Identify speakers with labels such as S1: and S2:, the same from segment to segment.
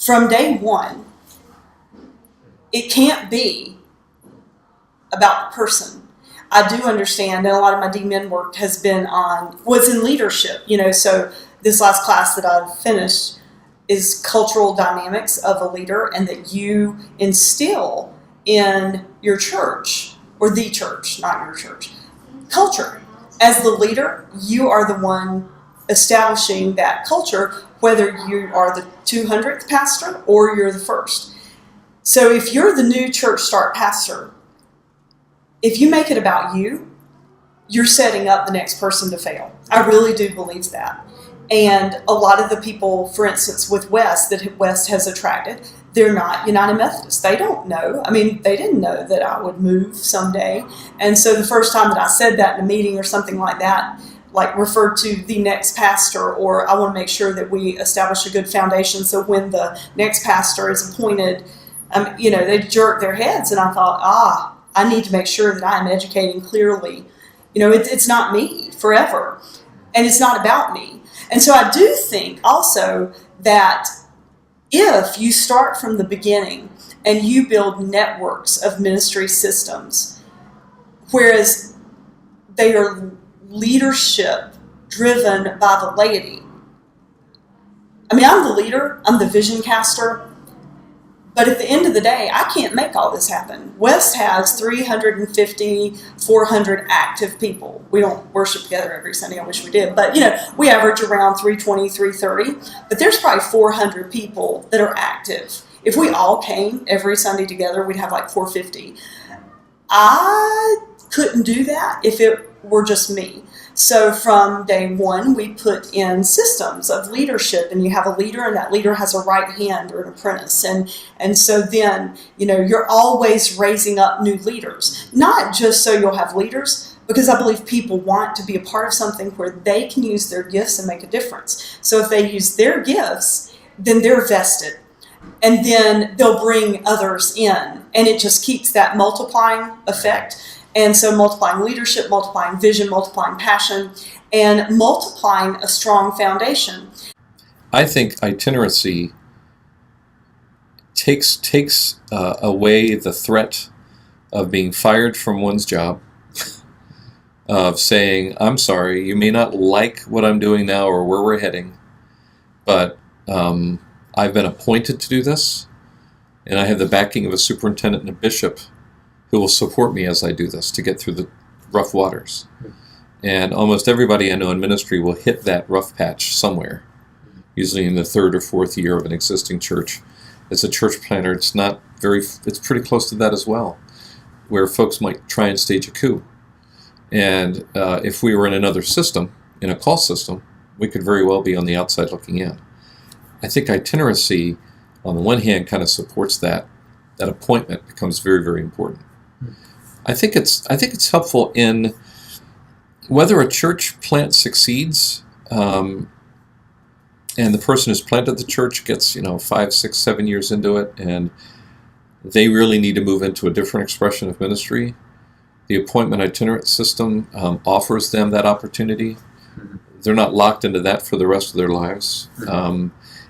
S1: from day one, it can't be about the person. I do understand, and a lot of my D-Min work was in leadership, so this last class that I've finished is cultural dynamics of a leader, and that you instill in your church, or the church, not your church, culture. As the leader, you are the one establishing that culture, whether you are the 200th pastor or you're the first. So if you're the new church start pastor, if you make it about you, you're setting up the next person to fail. I really do believe that. And a lot of the people, for instance, with West, that West has attracted, they're not United Methodists. They don't know. I mean, they didn't know that I would move someday. And so the first time that I said that in a meeting or something like that, like referred to the next pastor, or I want to make sure that we establish a good foundation so when the next pastor is appointed, they jerk their heads. And I thought, I need to make sure that I am educating clearly. It's not me forever, and it's not about me. And so I do think also that if you start from the beginning and you build networks of ministry systems, whereas they are leadership driven by the laity. I mean, I'm the leader, I'm the vision caster, but at the end of the day, I can't make all this happen. West has 350, 400 active people. We don't worship together every Sunday. I wish we did. But, we average around 320, 330. But there's probably 400 people that are active. If we all came every Sunday together, we'd have like 450. I couldn't do that if it were just me. So from day one, we put in systems of leadership, and you have a leader, and that leader has a right hand or an apprentice. And so then, you're always raising up new leaders, not just so you'll have leaders, because I believe people want to be a part of something where they can use their gifts and make a difference. So if they use their gifts, then they're vested. And then they'll bring others in, and it just keeps that multiplying effect. And so multiplying leadership, multiplying vision, multiplying passion, and multiplying a strong foundation.
S2: I think itinerancy takes away the threat of being fired from one's job, of saying, I'm sorry, you may not like what I'm doing now or where we're heading, but I've been appointed to do this, and I have the backing of a superintendent and a bishop who will support me as I do this to get through the rough waters. And almost everybody I know in ministry will hit that rough patch somewhere, usually in the third or fourth year of an existing church. As a church planter, it's pretty close to that as well, where folks might try and stage a coup. And if we were in another system, in a call system, we could very well be on the outside looking in. I think itinerancy, on the one hand, kind of supports that. That appointment becomes very, very important. I think it's helpful in whether a church plant succeeds, and the person who's planted the church gets 5, 6, 7 years into it, and they really need to move into a different expression of ministry. The appointment itinerant system offers them that opportunity. They're not locked into that for the rest of their lives.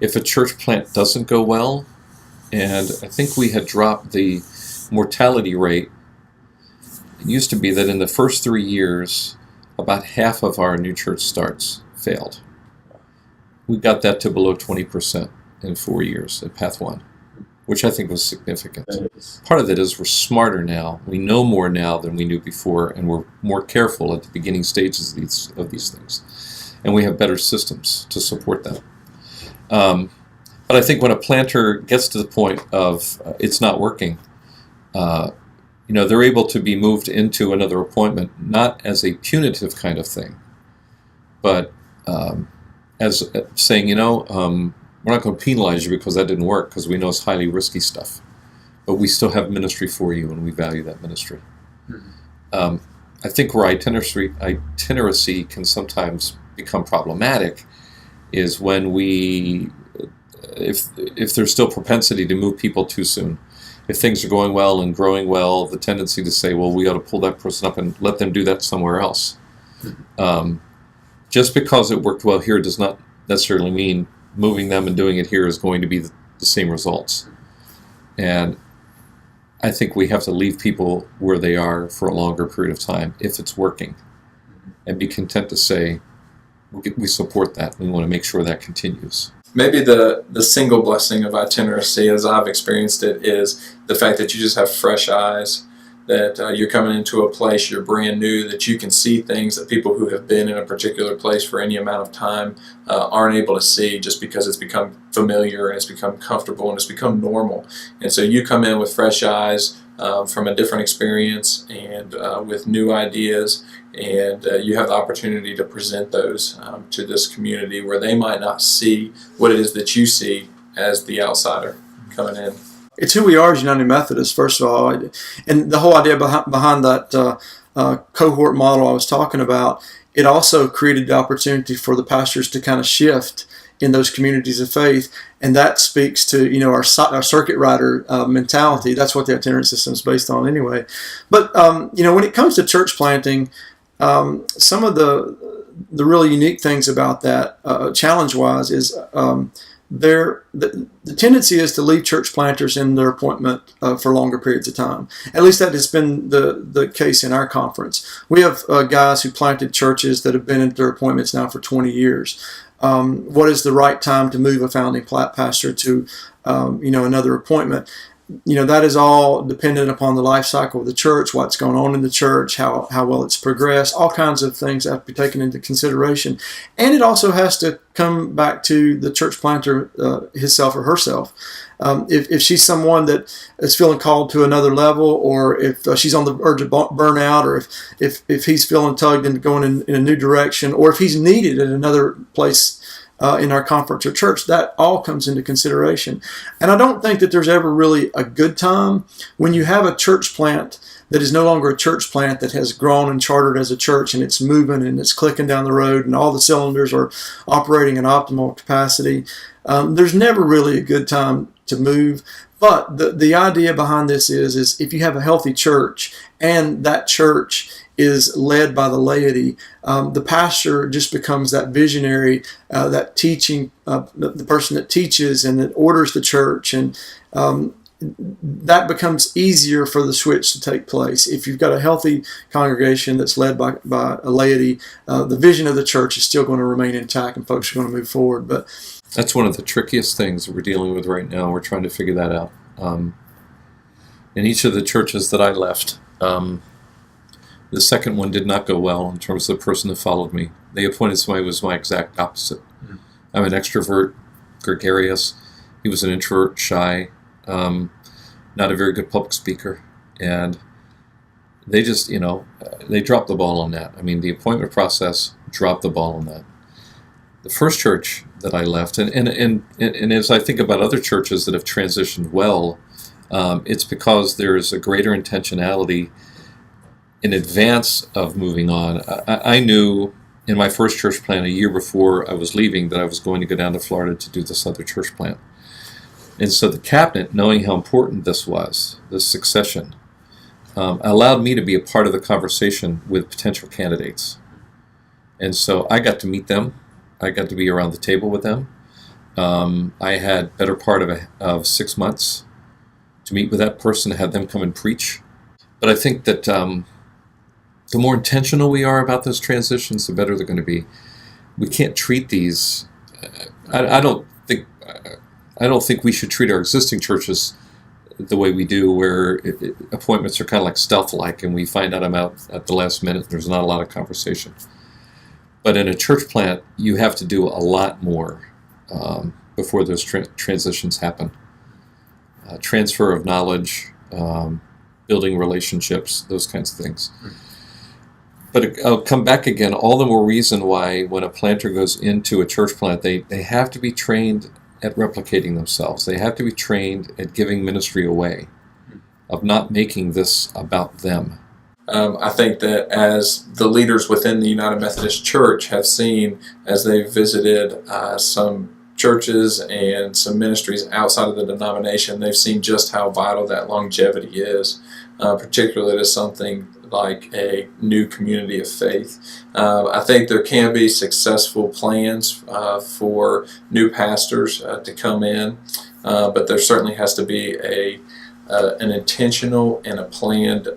S2: If a church plant doesn't go well, and I think we had dropped the mortality rate. It used to be that in the first 3 years, about half of our new church starts failed. We got that to below 20% in 4 years at Path 1, which I think was significant. Part of it is we're smarter now. We know more now than we knew before, and we're more careful at the beginning stages of these things. And we have better systems to support that. But I think when a planter gets to the point of it's not working, they're able to be moved into another appointment, not as a punitive kind of thing, but as saying, we're not going to penalize you because that didn't work, because we know it's highly risky stuff, but we still have ministry for you, and we value that ministry. I think where itinerancy can sometimes become problematic is when if there's still propensity to move people too soon. If things are going well and growing well, the tendency to say, well, we ought to pull that person up and let them do that somewhere else. Just because it worked well here does not necessarily mean moving them and doing it here is going to be the same results. And I think we have to leave people where they are for a longer period of time if it's working, and be content to say, we support that. We want to make sure that continues.
S3: Maybe the single blessing of itinerancy, as I've experienced it, is the fact that you just have fresh eyes, that you're coming into a place, you're brand new, that you can see things that people who have been in a particular place for any amount of time aren't able to see, just because it's become familiar and it's become comfortable and it's become normal. And so you come in with fresh eyes from a different experience and with new ideas, and you have the opportunity to present those to this community where they might not see what it is that you see as the outsider coming in.
S4: It's who we are as United Methodists, first of all. And the whole idea behind that cohort model I was talking about, it also created the opportunity for the pastors to kind of shift in those communities of faith. And that speaks to, our circuit rider mentality. That's what the itinerant system is based on anyway. But, when it comes to church planting, some of the really unique things about that, challenge-wise, is the tendency is to leave church planters in their appointment for longer periods of time. At least that has been the case in our conference. We have guys who planted churches that have been in their appointments now for 20 years. What is the right time to move a founding pastor to another appointment? That is all dependent upon the life cycle of the church, what's going on in the church, how well it's progressed, all kinds of things have to be taken into consideration. And it also has to come back to the church planter himself or herself. If she's someone that is feeling called to another level, or if she's on the verge of burnout, or if he's feeling tugged into going in a new direction, or if he's needed at another place in our conference or church, that all comes into consideration. And I don't think that there's ever really a good time when you have a church plant that is no longer a church plant, that has grown and chartered as a church, and it's moving and it's clicking down the road and all the cylinders are operating at optimal capacity. There's never really a good time to move. But the idea behind this is if you have a healthy church and that church is led by the laity, the pastor just becomes that visionary, that teaching, the person that teaches and that orders the church, and that becomes easier for the switch to take place. If you've got a healthy congregation that's led by a laity, the vision of the church is still going to remain intact and folks are going to move forward. But
S2: that's one of the trickiest things that we're dealing with right now. We're trying to figure that out. In each of the churches that I left, the second one did not go well in terms of the person that followed me. They appointed somebody who was my exact opposite. I'm an extrovert, gregarious. He was an introvert, shy, not a very good public speaker. And they just, they dropped the ball on that. I mean, the appointment process dropped the ball on that. The first church that I left, and as I think about other churches that have transitioned well, it's because there is a greater intentionality in advance of moving on. I knew in my first church plant a year before I was leaving that I was going to go down to Florida to do this other church plant. And so the cabinet, knowing how important this was, this succession, allowed me to be a part of the conversation with potential candidates. And so I got to meet them. I got to be around the table with them. I had better part of 6 months to meet with that person, have them come and preach. But I think that the more intentional we are about those transitions, the better they're going to be. We can't treat these. I don't think we should treat our existing churches the way we do, where appointments are kind of like stealth-like, and we find out I'm out at the last minute. And there's not a lot of conversation. But in a church plant, you have to do a lot more before those transitions happen. Transfer of knowledge, building relationships, those kinds of things. But I'll come back again, all the more reason why when a planter goes into a church plant, they have to be trained at replicating themselves. They have to be trained at giving ministry away, of not making this about them.
S3: I think that as the leaders within the United Methodist Church have seen, as they've visited some churches and some ministries outside of the denomination, they've seen just how vital that longevity is, particularly to something like a new community of faith. I think there can be successful plans for new pastors to come in but there certainly has to be an intentional and a planned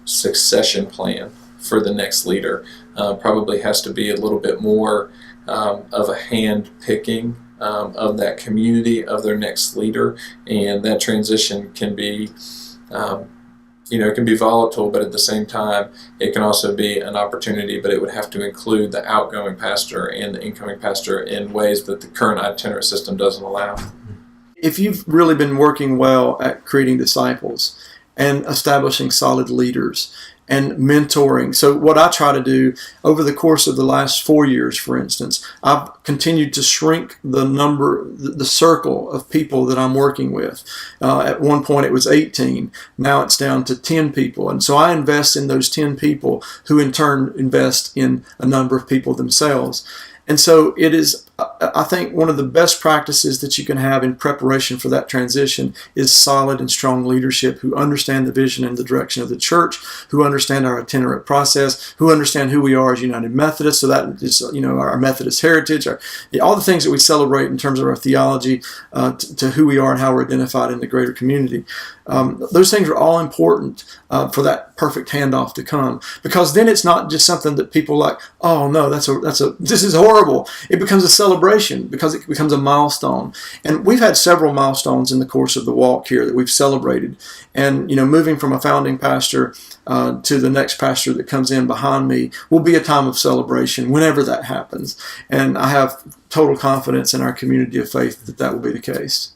S3: succession plan for the next leader. Probably has to be a little bit more of a hand picking of that community, of their next leader, and that transition can be it can be volatile, but at the same time it can also be an opportunity, but it would have to include the outgoing pastor and the incoming pastor in ways that the current itinerant system doesn't allow.
S4: If you've really been working well at creating disciples and establishing solid leaders and mentoring. So what I try to do over the course of the last 4 years, for instance, I've continued to shrink the circle of people that I'm working with. At one point it was 18. Now it's down to 10 people. And so I invest in those 10 people who in turn invest in a number of people themselves. And so it is, I think, one of the best practices that you can have in preparation for that transition is solid and strong leadership who understand the vision and the direction of the church, who understand our itinerant process, who understand who we are as United Methodists. So that is, our Methodist heritage, all the things that we celebrate in terms of our theology, to who we are and how we're identified in the greater community. Those things are all important for that perfect handoff to come, because then it's not just something that people like, oh no, this is horrible. It becomes a celebration because it becomes a milestone. And we've had several milestones in the course of the walk here that we've celebrated. And moving from a founding pastor to the next pastor that comes in behind me will be a time of celebration whenever that happens. And I have total confidence in our community of faith that will be the case.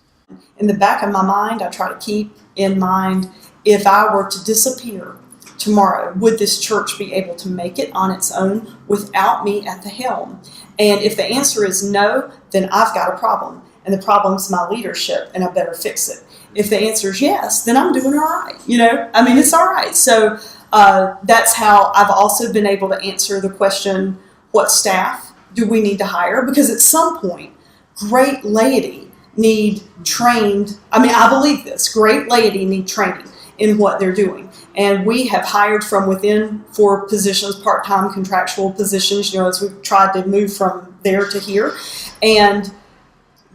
S1: In the back of my mind, I try to keep in mind, if I were to disappear tomorrow, would this church be able to make it on its own without me at the helm? And if the answer is no, then I've got a problem. And the problem's my leadership, and I better fix it. If the answer is yes, then I'm doing all right. It's all right. So that's how I've also been able to answer the question, what staff do we need to hire? Because at some point, great laity need trained, I believe this, great laity need training in what they're doing. And we have hired from within for positions, part-time contractual positions, as we've tried to move from there to here. And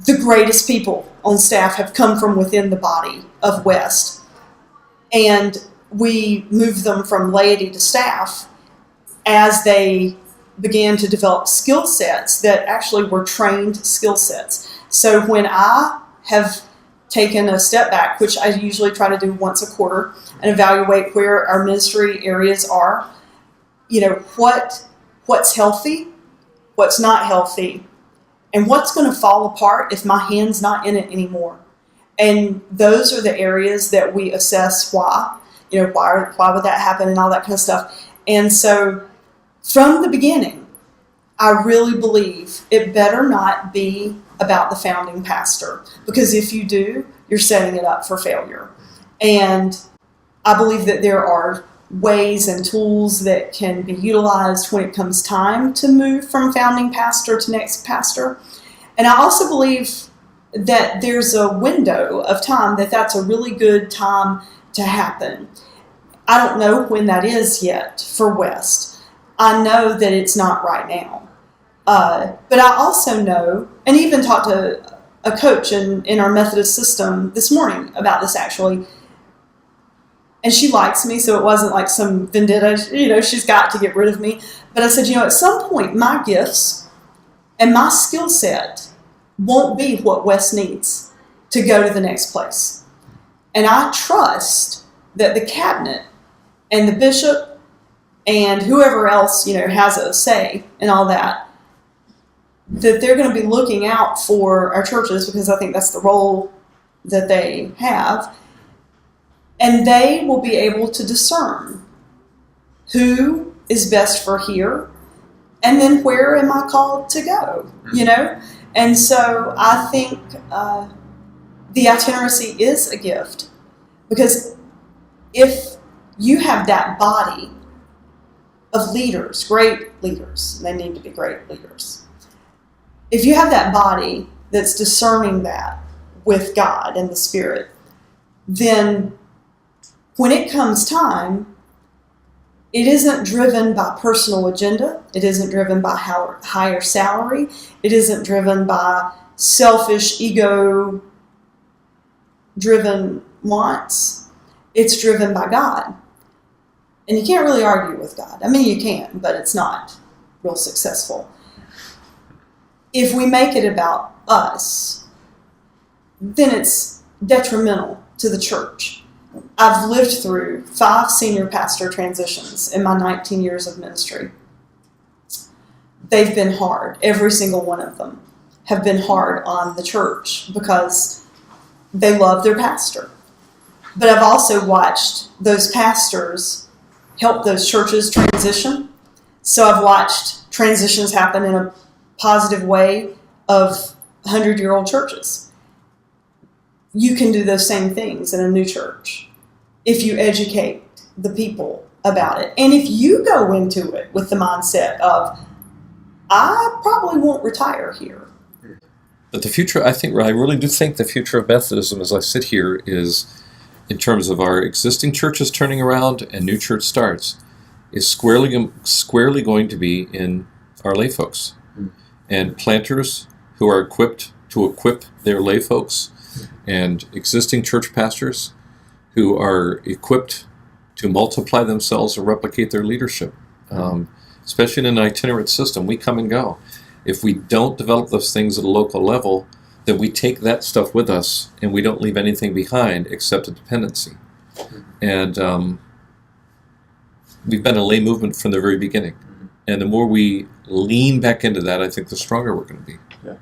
S1: the greatest people on staff have come from within the body of West. And we moved them from laity to staff as they began to develop skill sets that actually were trained skill sets. So when I have taken a step back, which I usually try to do once a quarter, and evaluate where our ministry areas are, what's healthy, what's not healthy, and what's going to fall apart if my hand's not in it anymore. And those are the areas that we assess why would that happen and all that kind of stuff. And so from the beginning, I really believe it better not be about the founding pastor, because if you do, you're setting it up for failure. And I believe that there are ways and tools that can be utilized when it comes time to move from founding pastor to next pastor. And I also believe that there's a window of time that's a really good time to happen. I don't know when that is yet for West. I know that it's not right now. But I also know, and even talked to a coach in our Methodist system this morning about this actually, and she likes me, so it wasn't like some vendetta, she's got to get rid of me. But I said, at some point, my gifts and my skill set won't be what West needs to go to the next place. And I trust that the cabinet and the bishop and whoever else, has a say in all that they're going to be looking out for our churches, because I think that's the role that they have. And they will be able to discern who is best for here, and then where am I called to go, And so I think the itinerancy is a gift, because if you have that body of leaders, great leaders, they need to be great leaders. If you have that body that's discerning that with God and the Spirit, then when it comes time, it isn't driven by personal agenda. It isn't driven by higher salary. It isn't driven by selfish ego driven wants. It's driven by God. And you can't really argue with God. I mean, you can, but it's not real successful. If we make it about us, then it's detrimental to the church. I've lived through 5 senior pastor transitions in my 19 years of ministry. They've been hard. Every single one of them have been hard on the church because they love their pastor. But I've also watched those pastors help those churches transition. So I've watched transitions happen in a positive way of 100-year-old churches. You can do those same things in a new church if you educate the people about it. And if you go into it with the mindset of, I probably won't retire here.
S2: But the future, I really do think the future of Methodism as I sit here is, in terms of our existing churches turning around and new church starts, is squarely going to be in our lay folks. And planters who are equipped to equip their lay folks, and existing church pastors who are equipped to multiply themselves and replicate their leadership. Especially in an itinerant system, we come and go. If we don't develop those things at a local level, then we take that stuff with us and we don't leave anything behind except a dependency. And we've been a lay movement from the very beginning. And the more we lean back into that, I think the stronger we're going to be.
S4: Yeah.